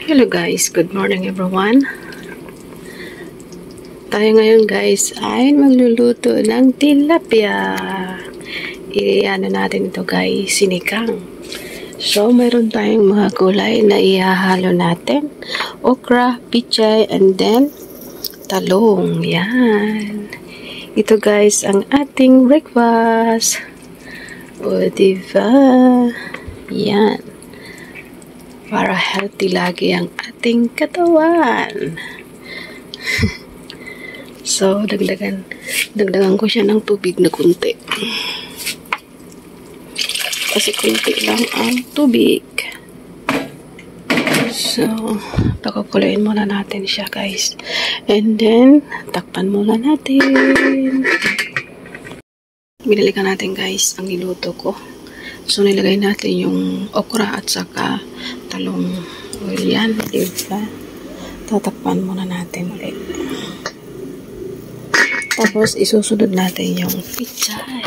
Hello guys, good morning everyone. Tayo ngayon guys ay magluluto ng tilapia. Iano natin ito guys, sinigang. So mayroon tayong mga gulay na ihahalo natin. Okra, pichay, and then talong. Yan. Ito guys ang ating breakfast. O diba? Yan. Para healthy lagi ang ating katawan. So, dagdagan ko siya ng tubig na kunti. Kasi kunti lang ang tubig. So, pakukuluin muna natin siya guys. And then, takpan muna natin. Binalikan natin guys ang niluto ko. So, nilagay natin yung okra at saka talong. O yan, diba? Tatakpan muna natin ulit. Tapos, isusunod natin yung pichay.